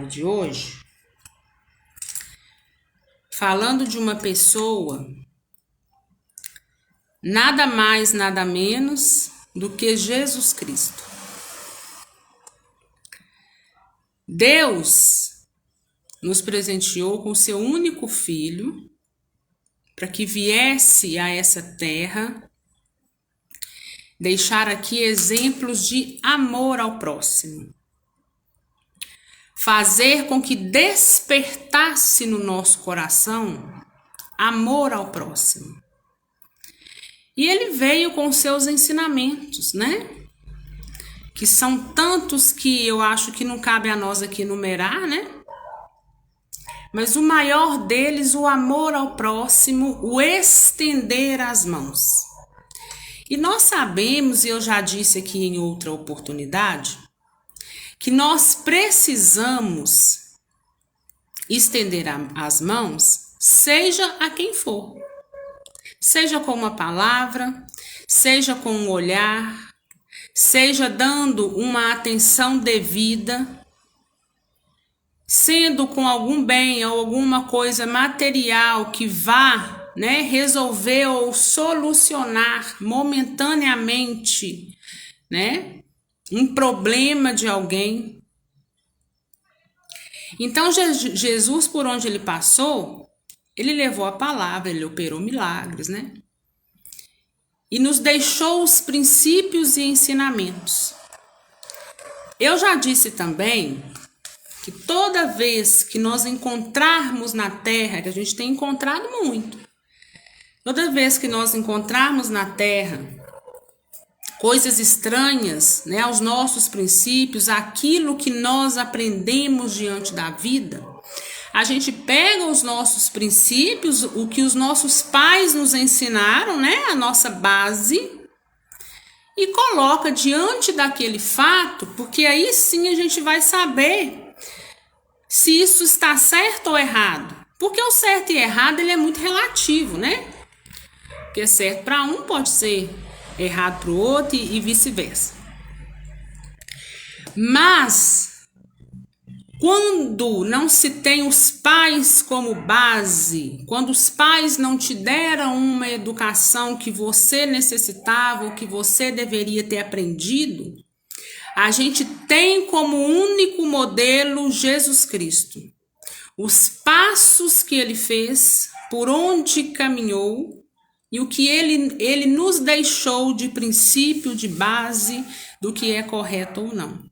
de hoje, falando de uma pessoa, nada mais, nada menos do que Jesus Cristo. Deus nos presenteou com seu único filho para que viesse a essa terra deixar aqui exemplos de amor ao próximo. Fazer com que despertasse no nosso coração amor ao próximo. E ele veio com seus ensinamentos, né? Que são tantos que eu acho que não cabe a nós aqui enumerar, né? Mas o maior deles, o amor ao próximo, o estender as mãos. E nós sabemos, e eu já disse aqui em outra oportunidade, que nós precisamos estender as mãos, seja a quem for. Seja com uma palavra, seja com um olhar, seja dando uma atenção devida, sendo com algum bem ou alguma coisa material que vá, né, resolver ou solucionar momentaneamente, né, um problema de alguém. Então Jesus, por onde ele passou, ele levou a palavra, ele operou milagres, né? E nos deixou os princípios e ensinamentos. Eu já disse também que toda vez que nós encontrarmos na terra, que a gente tem encontrado muito, toda vez que nós encontrarmos na terra coisas estranhas, né, aos nossos princípios, aquilo que nós aprendemos diante da vida, a gente pega os nossos princípios, o que os nossos pais nos ensinaram, né, a nossa base, e coloca diante daquele fato, porque aí sim a gente vai saber se isso está certo ou errado. Porque o certo e errado ele é muito relativo, né? Porque certo para um pode ser errado para o outro e vice-versa. Mas quando não se tem os pais como base, quando os pais não te deram uma educação que você necessitava ou que você deveria ter aprendido, a gente tem como único modelo Jesus Cristo. Os passos que ele fez, por onde caminhou e o que ele nos deixou de princípio, de base do que é correto ou não.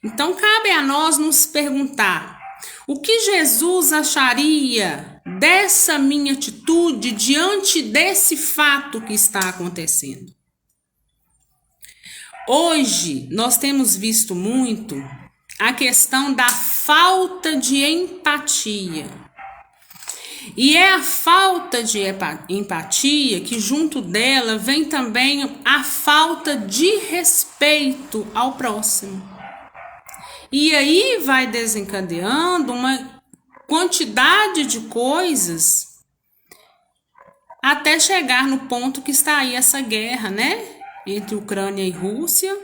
Então, cabe a nós nos perguntar, o que Jesus acharia dessa minha atitude diante desse fato que está acontecendo? Hoje, nós temos visto muito a questão da falta de empatia. E é a falta de empatia que junto dela vem também a falta de respeito ao próximo. E aí vai desencadeando uma quantidade de coisas até chegar no ponto que está aí essa guerra, né? Entre Ucrânia e Rússia.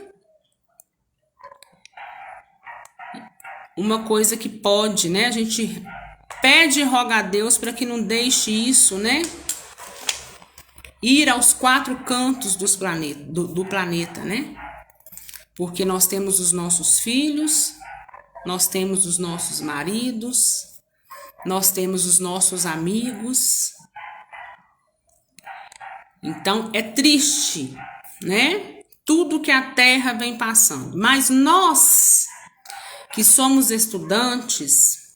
Uma coisa que pode, né? A gente pede e roga a Deus para que não deixe isso, né? Ir aos quatro cantos do planeta, né? Porque nós temos os nossos filhos, nós temos os nossos maridos, nós temos os nossos amigos. Então é triste, né? Tudo que a terra vem passando. Mas nós, que somos estudantes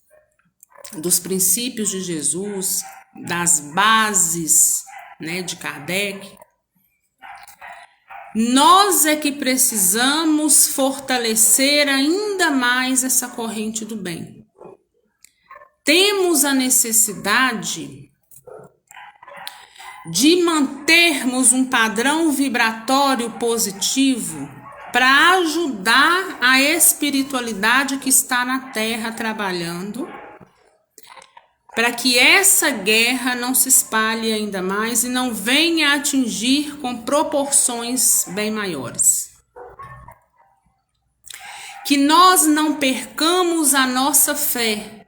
dos princípios de Jesus, das bases, né, de Kardec, nós é que precisamos fortalecer ainda mais essa corrente do bem. Temos a necessidade de mantermos um padrão vibratório positivo para ajudar a espiritualidade que está na Terra trabalhando, para que essa guerra não se espalhe ainda mais e não venha a atingir com proporções bem maiores. que nós não percamos a nossa fé.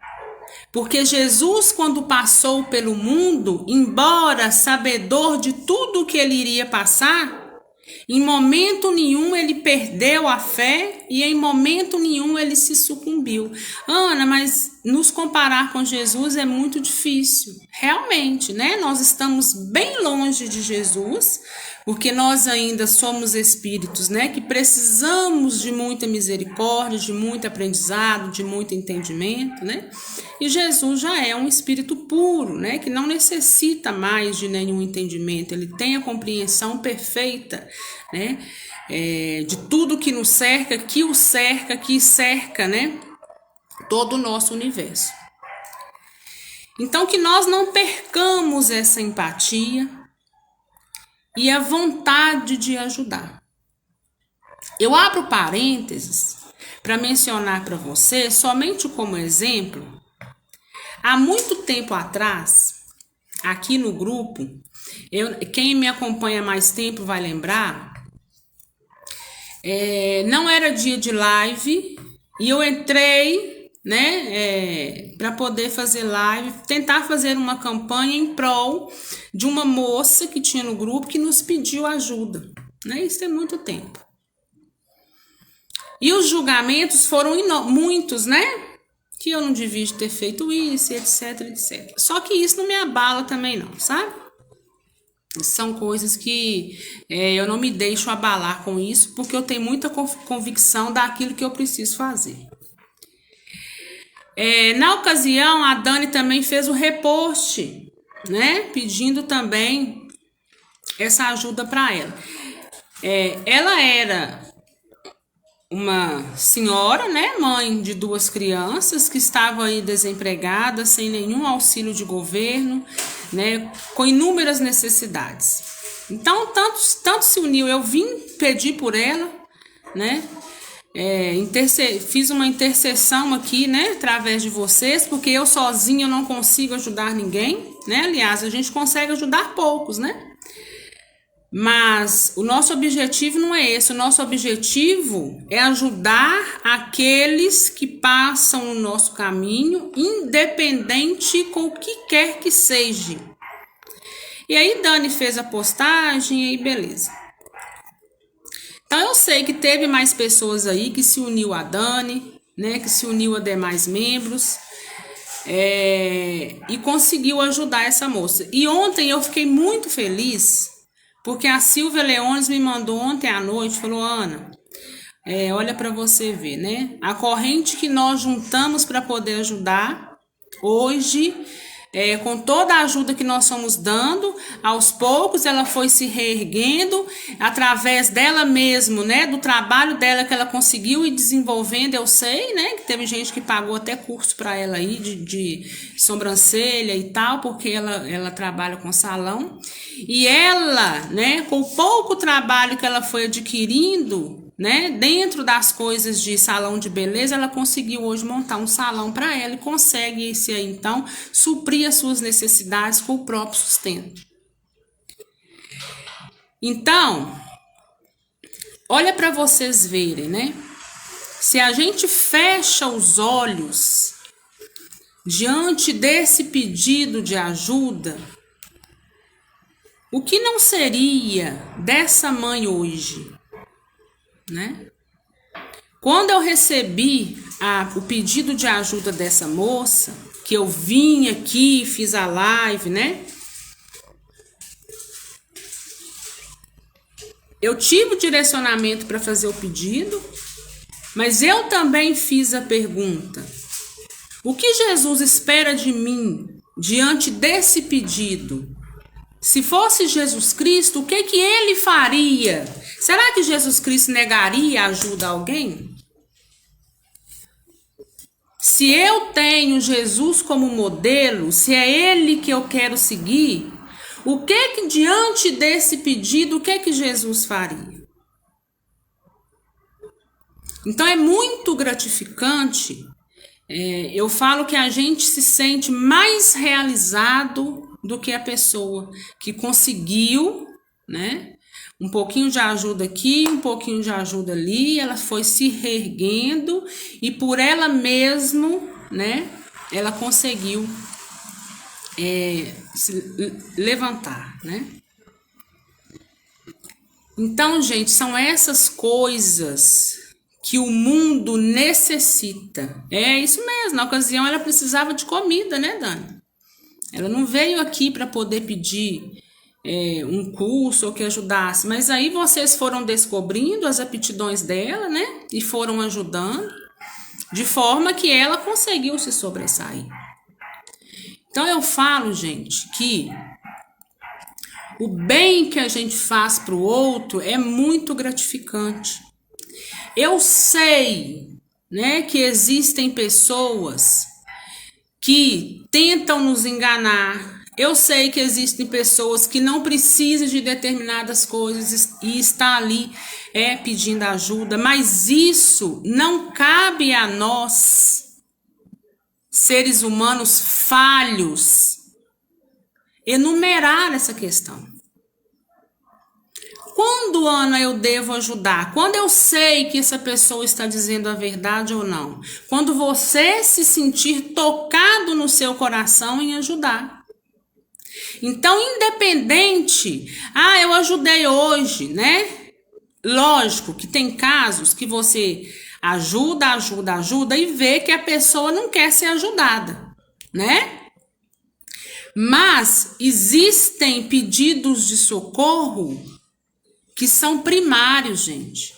Porque Jesus, quando passou pelo mundo, embora sabedor de tudo que ele iria passar, em momento nenhum ele perdeu a fé e em momento nenhum ele se sucumbiu. Ana, mas nos comparar com Jesus é muito difícil. Realmente, né? Nós estamos bem longe de Jesus, porque nós ainda somos espíritos, né? Que precisamos de muita misericórdia, de muito aprendizado, de muito entendimento, né? E Jesus já é um espírito puro, né? Que não necessita mais de nenhum entendimento. Ele tem a compreensão perfeita, né? De tudo que nos cerca, que o cerca, que cerca, né? Todo o nosso universo. Então, que nós não percamos essa empatia e a vontade de ajudar. Eu abro parênteses para mencionar para você, somente como exemplo, há muito tempo atrás, aqui no grupo, quem me acompanha mais tempo vai lembrar, não era dia de live e eu entrei, né, para poder fazer live, tentar fazer uma campanha em prol de uma moça que tinha no grupo que nos pediu ajuda, né? Isso tem muito tempo. E os julgamentos foram muitos, né? Que eu não devia ter feito isso, etc, etc. Só que isso não me abala também não, sabe? São coisas que eu não me deixo abalar com isso, porque eu tenho muita convicção daquilo que eu preciso fazer. Na ocasião, a Dani também fez o repost, né? Pedindo também essa ajuda para ela. Ela era uma senhora, né? Mãe de 2 crianças, que estava aí desempregada, sem nenhum auxílio de governo, né? Com inúmeras necessidades. Então, tanto se uniu, eu vim pedir por ela, né? Fiz uma intercessão aqui, né, através de vocês, porque eu sozinha não consigo ajudar ninguém, né? Aliás, a gente consegue ajudar poucos, né? Mas o nosso objetivo não é esse. O nosso objetivo é ajudar aqueles que passam no nosso caminho, independente com o que quer que seja. E aí Dani fez a postagem e aí beleza. Então eu sei que teve mais pessoas aí que se uniu a Dani, né, que se uniu a demais membros, e conseguiu ajudar essa moça. E ontem eu fiquei muito feliz, porque a Silvia Leones me mandou ontem à noite, falou: Ana, olha para você ver, né, a corrente que nós juntamos para poder ajudar hoje, com toda a ajuda que nós fomos dando, aos poucos ela foi se reerguendo, através dela mesmo, né, do trabalho dela que ela conseguiu ir desenvolvendo. Eu sei, né, que teve gente que pagou até curso para ela aí de sobrancelha e tal, porque ela trabalha com salão, e ela, né, com o pouco trabalho que ela foi adquirindo, né, dentro das coisas de salão de beleza, ela conseguiu hoje montar um salão para ela e consegue então suprir as suas necessidades com o próprio sustento. Então, olha para vocês verem, né? Se a gente fecha os olhos diante desse pedido de ajuda, o que não seria dessa mãe hoje, né? Quando eu recebi o pedido de ajuda dessa moça, que eu vim aqui, fiz a live, né? Eu tive o direcionamento para fazer o pedido, mas eu também fiz a pergunta: o que Jesus espera de mim diante desse pedido? Se fosse Jesus Cristo, o que ele faria? Será que Jesus Cristo negaria ajuda a alguém? Se eu tenho Jesus como modelo, se é ele que eu quero seguir, o que diante desse pedido, o que Jesus faria? Então é muito gratificante. Eu falo que a gente se sente mais realizado do que a pessoa que conseguiu, né, um pouquinho de ajuda aqui, um pouquinho de ajuda ali, ela foi se reerguendo e por ela mesmo, né, ela conseguiu se levantar, né? Então, gente, são essas coisas que o mundo necessita. É isso mesmo, na ocasião ela precisava de comida, né, Dani? Ela não veio aqui para poder pedir um curso ou que ajudasse, mas aí vocês foram descobrindo as aptidões dela, né? E foram ajudando, de forma que ela conseguiu se sobressair. Então eu falo, gente, que o bem que a gente faz para o outro é muito gratificante. Eu sei, né, que existem pessoas que tentam nos enganar. Eu sei que existem pessoas que não precisam de determinadas coisas e está ali pedindo ajuda, mas isso não cabe a nós, seres humanos falhos, enumerar essa questão. Quando, Ana, eu devo ajudar? Quando eu sei que essa pessoa está dizendo a verdade ou não? Quando você se sentir tocado no seu coração em ajudar. Então, independente, eu ajudei hoje, né? Lógico que tem casos que você ajuda e vê que a pessoa não quer ser ajudada, né? Mas existem pedidos de socorro que são primários, gente.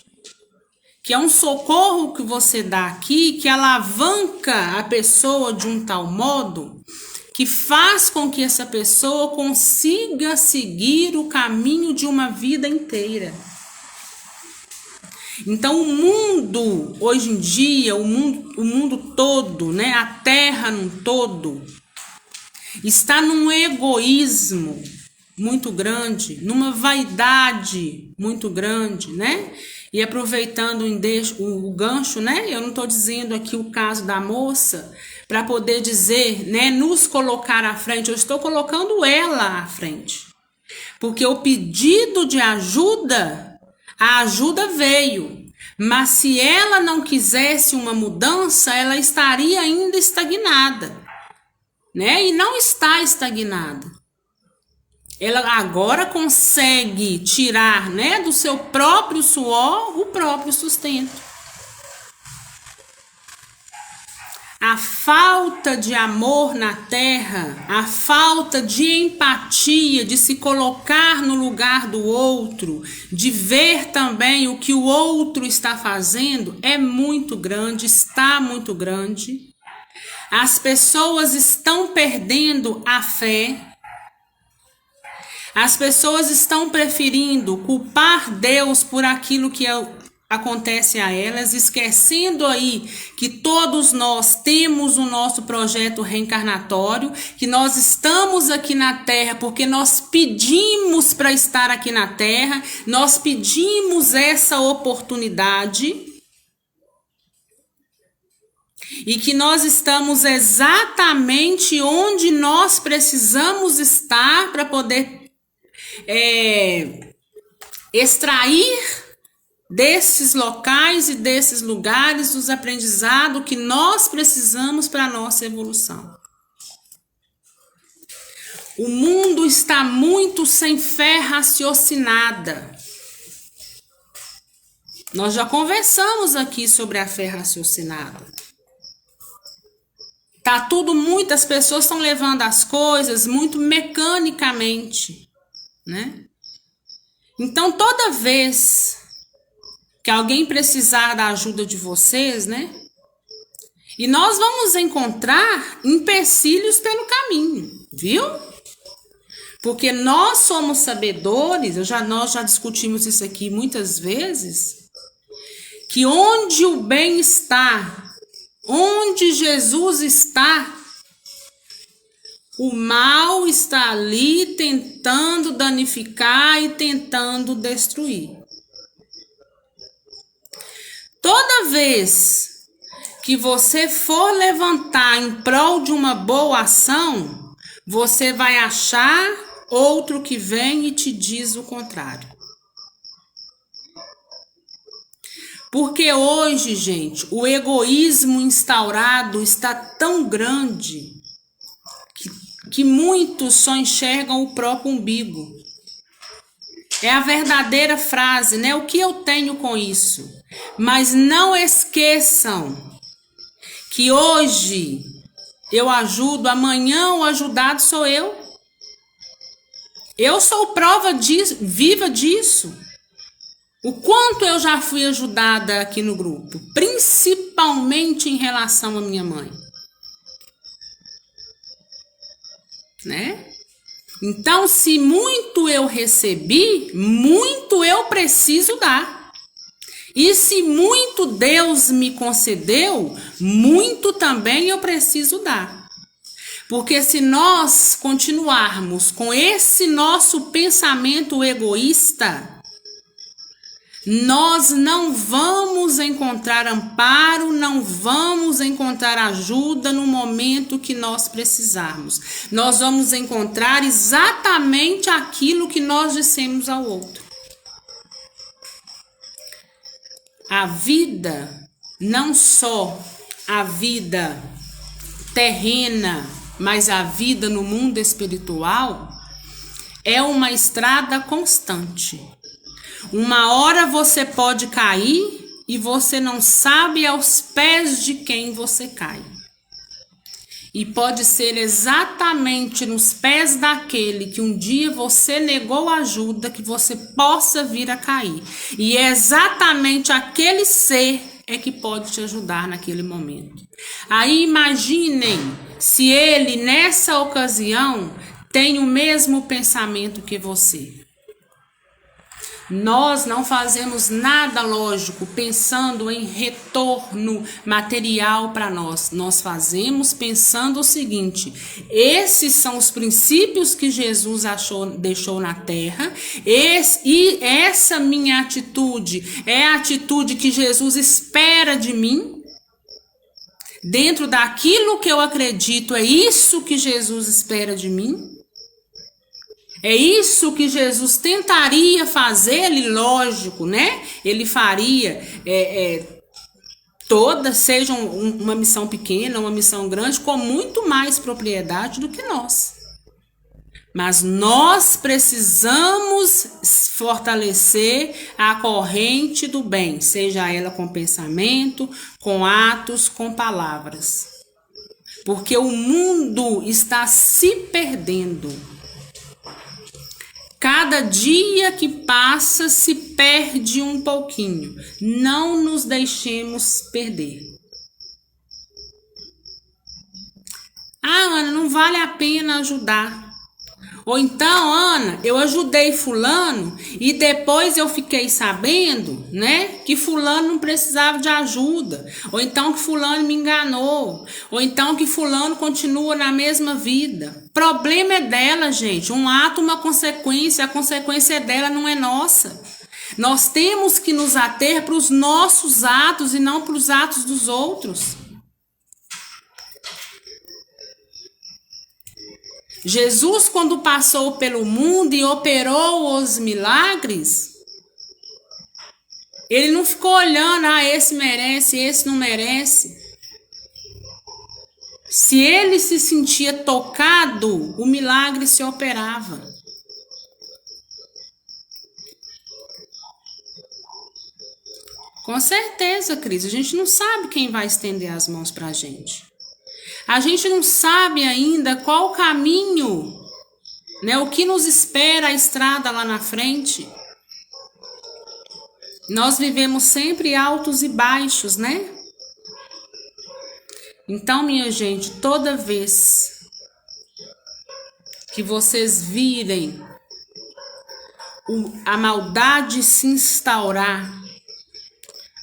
Que é um socorro que você dá aqui, que alavanca a pessoa de um tal modo que faz com que essa pessoa consiga seguir o caminho de uma vida inteira. Então o mundo, hoje em dia, o mundo todo, né, a Terra num todo, está num egoísmo muito grande, numa vaidade muito grande, né? E aproveitando o gancho, né? Eu não estou dizendo aqui o caso da moça para poder dizer, né? Nos colocar à frente. Eu estou colocando ela à frente. Porque o pedido de ajuda, a ajuda veio. Mas se ela não quisesse uma mudança, ela estaria ainda estagnada, né? E não está estagnada. Ela agora consegue tirar, né, do seu próprio suor o próprio sustento. A falta de amor na terra, a falta de empatia, de se colocar no lugar do outro, de ver também o que o outro está fazendo, é muito grande, está muito grande. As pessoas estão perdendo a fé. As pessoas estão preferindo culpar Deus por aquilo que acontece a elas, esquecendo aí que todos nós temos o nosso projeto reencarnatório, que nós estamos aqui na Terra porque nós pedimos para estar aqui na Terra, nós pedimos essa oportunidade e que nós estamos exatamente onde nós precisamos estar para poder extrair desses locais e desses lugares os aprendizados que nós precisamos para a nossa evolução. O mundo está muito sem fé raciocinada. Nós já conversamos aqui sobre a fé raciocinada. Tá tudo muito, as pessoas estão levando as coisas muito mecanicamente, né? Então toda vez que alguém precisar da ajuda de vocês, né? E nós vamos encontrar empecilhos pelo caminho, viu? Porque nós somos sabedores, nós já discutimos isso aqui muitas vezes, que onde o bem está, onde Jesus está, o mal está ali tentando danificar e tentando destruir. Toda vez que você for levantar em prol de uma boa ação, você vai achar outro que vem e te diz o contrário. Porque hoje, gente, o egoísmo instaurado está tão grande que muitos só enxergam o próprio umbigo. É a verdadeira frase, né? O que eu tenho com isso? Mas não esqueçam que hoje eu ajudo, amanhã o ajudado sou eu. Eu sou prova viva disso. O quanto eu já fui ajudada aqui no grupo, principalmente em relação à minha mãe. Né? Então, se muito eu recebi, muito eu preciso dar. E se muito Deus me concedeu, muito também eu preciso dar. Porque se nós continuarmos com esse nosso pensamento egoísta, nós não vamos encontrar amparo, não vamos encontrar ajuda no momento que nós precisarmos. Nós vamos encontrar exatamente aquilo que nós dissemos ao outro. A vida, não só a vida terrena, mas a vida no mundo espiritual, é uma estrada constante. Uma hora você pode cair e você não sabe aos pés de quem você cai. E pode ser exatamente nos pés daquele que um dia você negou ajuda que você possa vir a cair. E é exatamente aquele ser é que pode te ajudar naquele momento. Aí imaginem se ele nessa ocasião tem o mesmo pensamento que você. Nós não fazemos nada, lógico, pensando em retorno material para nós. Nós fazemos pensando o seguinte: esses são os princípios que Jesus deixou na terra, e essa minha atitude é a atitude que Jesus espera de mim. Dentro daquilo que eu acredito, é isso que Jesus espera de mim. É isso que Jesus tentaria fazer, ele, lógico, né? Ele faria seja uma missão pequena, uma missão grande, com muito mais propriedade do que nós. Mas nós precisamos fortalecer a corrente do bem, seja ela com pensamento, com atos, com palavras. Porque o mundo está se perdendo. Cada dia que passa se perde um pouquinho. Não nos deixemos perder. Ah, Ana, não vale a pena ajudar. Ou então, Ana, eu ajudei fulano e depois eu fiquei sabendo, né, que fulano não precisava de ajuda. Ou então que fulano me enganou. Ou então que fulano continua na mesma vida. Problema é dela, gente. Um ato, uma consequência. A consequência é dela, não é nossa. Nós temos que nos ater para os nossos atos e não para os atos dos outros. Jesus, quando passou pelo mundo e operou os milagres, ele não ficou olhando, esse merece, esse não merece. Se ele se sentia tocado, o milagre se operava. Com certeza, Cris, a gente não sabe quem vai estender as mãos para a gente. A gente não sabe ainda qual o caminho, né? O que nos espera a estrada lá na frente. Nós vivemos sempre altos e baixos, né? Então, minha gente, toda vez que vocês virem a maldade se instaurar,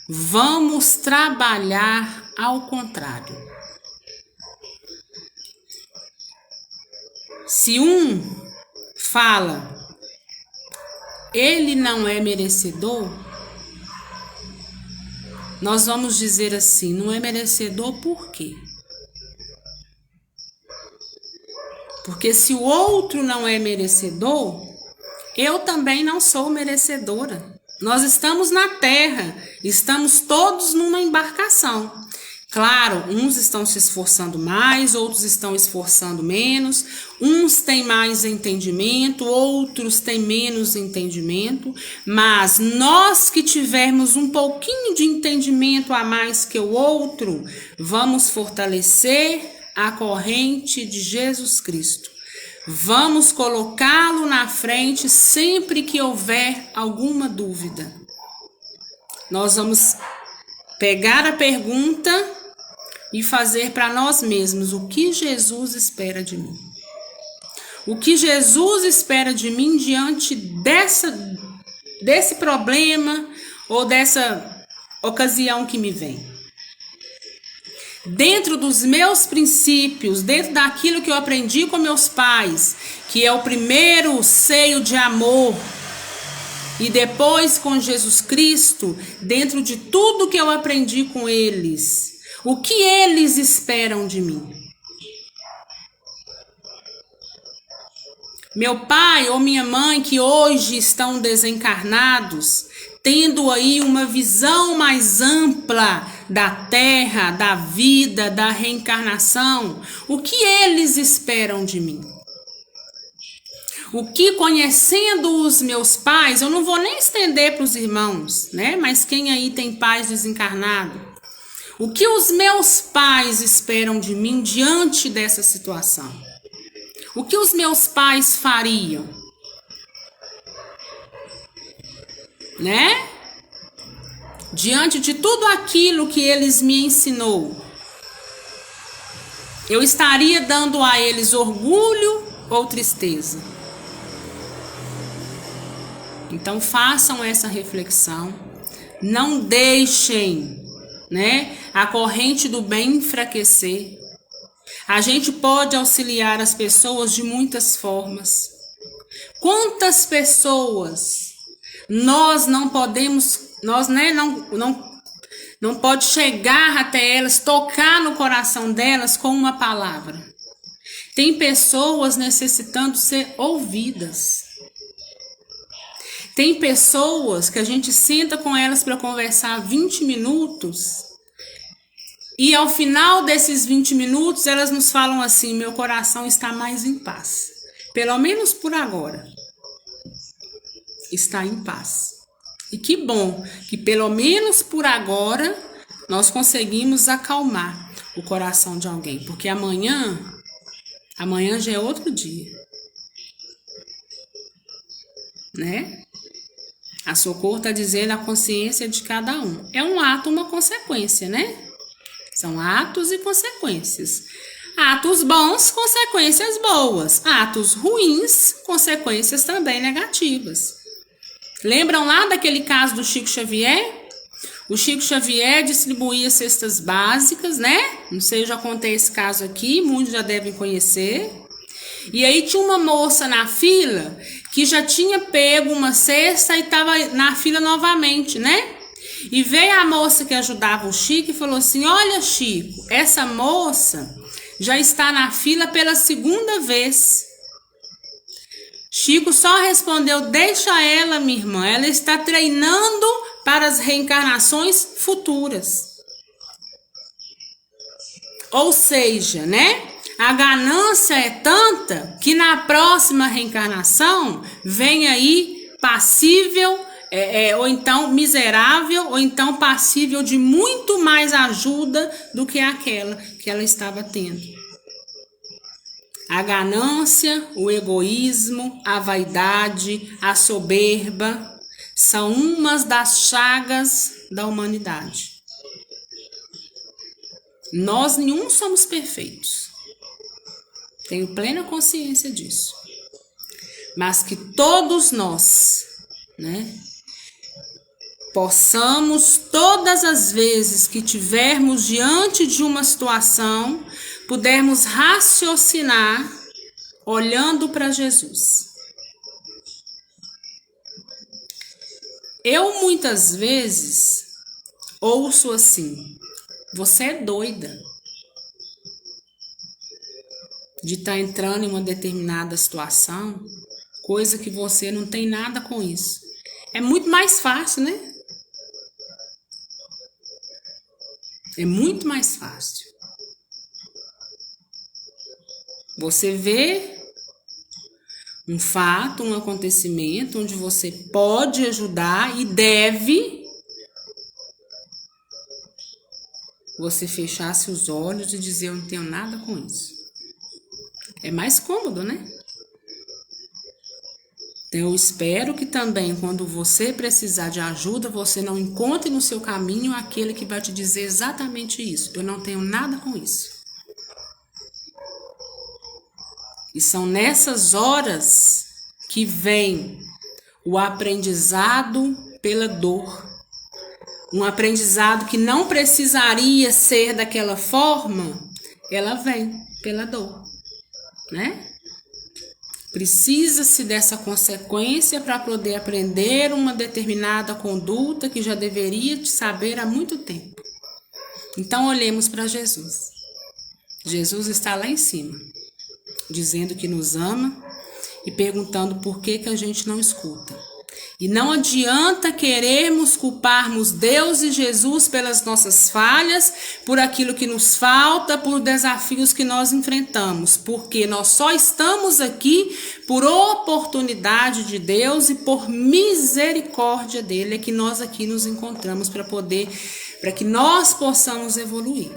vamos trabalhar ao contrário. Se um fala, ele não é merecedor, nós vamos dizer assim, não é merecedor por quê? Porque se o outro não é merecedor, eu também não sou merecedora. Nós estamos na terra, estamos todos numa embarcação. Claro, uns estão se esforçando mais, outros estão esforçando menos, uns têm mais entendimento, outros têm menos entendimento, mas nós que tivermos um pouquinho de entendimento a mais que o outro, vamos fortalecer a corrente de Jesus Cristo. Vamos colocá-lo na frente sempre que houver alguma dúvida. Nós vamos pegar a pergunta e fazer para nós mesmos o que Jesus espera de mim. O que Jesus espera de mim diante desse problema ou dessa ocasião que me vem. Dentro dos meus princípios, dentro daquilo que eu aprendi com meus pais, que é o primeiro seio de amor, e depois com Jesus Cristo, dentro de tudo que eu aprendi com eles, o que eles esperam de mim? Meu pai ou minha mãe, que hoje estão desencarnados, tendo aí uma visão mais ampla da terra, da vida, da reencarnação, o que eles esperam de mim? O que, conhecendo os meus pais, eu não vou nem estender para os irmãos, né? Mas quem aí tem pais desencarnados? O que os meus pais esperam de mim diante dessa situação? O que os meus pais fariam? Né? Diante de tudo aquilo que eles me ensinou, eu estaria dando a eles orgulho ou tristeza? Então façam essa reflexão, não deixem, né, a corrente do bem enfraquecer. A gente pode auxiliar as pessoas de muitas formas. Quantas pessoas nós não podemos, nós, né, não pode chegar até elas, tocar no coração delas com uma palavra. Tem pessoas necessitando ser ouvidas. Tem pessoas que a gente senta com elas para conversar 20 minutos e ao final desses 20 minutos elas nos falam assim: meu coração está mais em paz. Pelo menos por agora. Está em paz. E que bom que pelo menos por agora nós conseguimos acalmar o coração de alguém, porque amanhã já é outro dia, né? A Socorro está dizendo a consciência de cada um. É um ato, uma consequência, né? São atos e consequências. Atos bons, consequências boas. Atos ruins, consequências também negativas. Lembram lá daquele caso do Chico Xavier? O Chico Xavier distribuía cestas básicas, né? Não sei, eu já contei esse caso aqui, muitos já devem conhecer. E aí tinha uma moça na fila que já tinha pego uma cesta e estava na fila novamente, né? E veio a moça que ajudava o Chico e falou assim: olha, Chico, essa moça já está na fila pela segunda vez. Chico só respondeu: deixa ela, minha irmã, ela está treinando para as reencarnações futuras. Ou seja, né? A ganância é tanta que na próxima reencarnação vem aí passível, ou então miserável, ou então passível de muito mais ajuda do que aquela que ela estava tendo. A ganância, o egoísmo, a vaidade, a soberba são umas das chagas da humanidade. Nós nenhum somos perfeitos. Tenho plena consciência disso. Mas que todos nós, né, possamos, todas as vezes que tivermos diante de uma situação, pudermos raciocinar olhando para Jesus. Eu muitas vezes ouço assim: você é doida de estar entrando em uma determinada situação, coisa que você não tem nada com isso. É muito mais fácil, né? É muito mais fácil. Você vê um fato, um acontecimento onde você pode ajudar e deve, você fechasse os olhos e dizer: eu não tenho nada com isso. É mais cômodo, né? Então, eu espero que também, quando você precisar de ajuda, você não encontre no seu caminho aquele que vai te dizer exatamente isso. Eu não tenho nada com isso. E são nessas horas que vem o aprendizado pela dor. Um aprendizado que não precisaria ser daquela forma, ela vem pela dor, né? Precisa-se dessa consequência para poder aprender uma determinada conduta que já deveria te saber há muito tempo. Então, olhemos para Jesus. Jesus está lá em cima, dizendo que nos ama e perguntando por que a gente não escuta. E não adianta querermos culparmos Deus e Jesus pelas nossas falhas, por aquilo que nos falta, por desafios que nós enfrentamos, porque nós só estamos aqui por oportunidade de Deus e por misericórdia dele é que nós aqui nos encontramos para que nós possamos evoluir.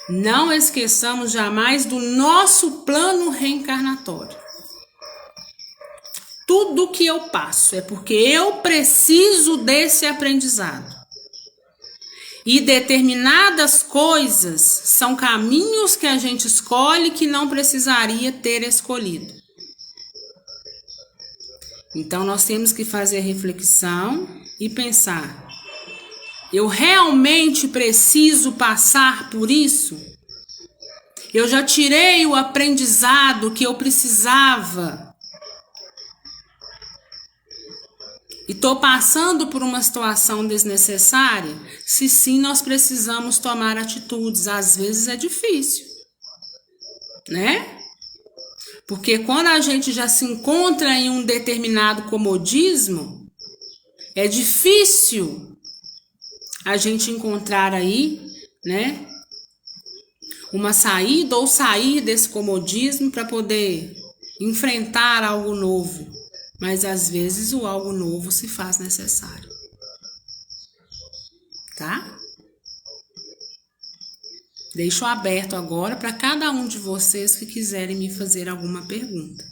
Não esqueçamos jamais do nosso plano reencarnatório. Tudo que eu passo é porque eu preciso desse aprendizado. E determinadas coisas são caminhos que a gente escolhe que não precisaria ter escolhido. Então nós temos que fazer reflexão e pensar: eu realmente preciso passar por isso? Eu já tirei o aprendizado que eu precisava? E estou passando por uma situação desnecessária? Se sim, nós precisamos tomar atitudes. Às vezes é difícil, né? Porque quando a gente já se encontra em um determinado comodismo, é difícil a gente encontrar aí, né, uma saída ou sair desse comodismo para poder enfrentar algo novo. Mas às vezes o algo novo se faz necessário. Tá? Deixo aberto agora para cada um de vocês que quiserem me fazer alguma pergunta.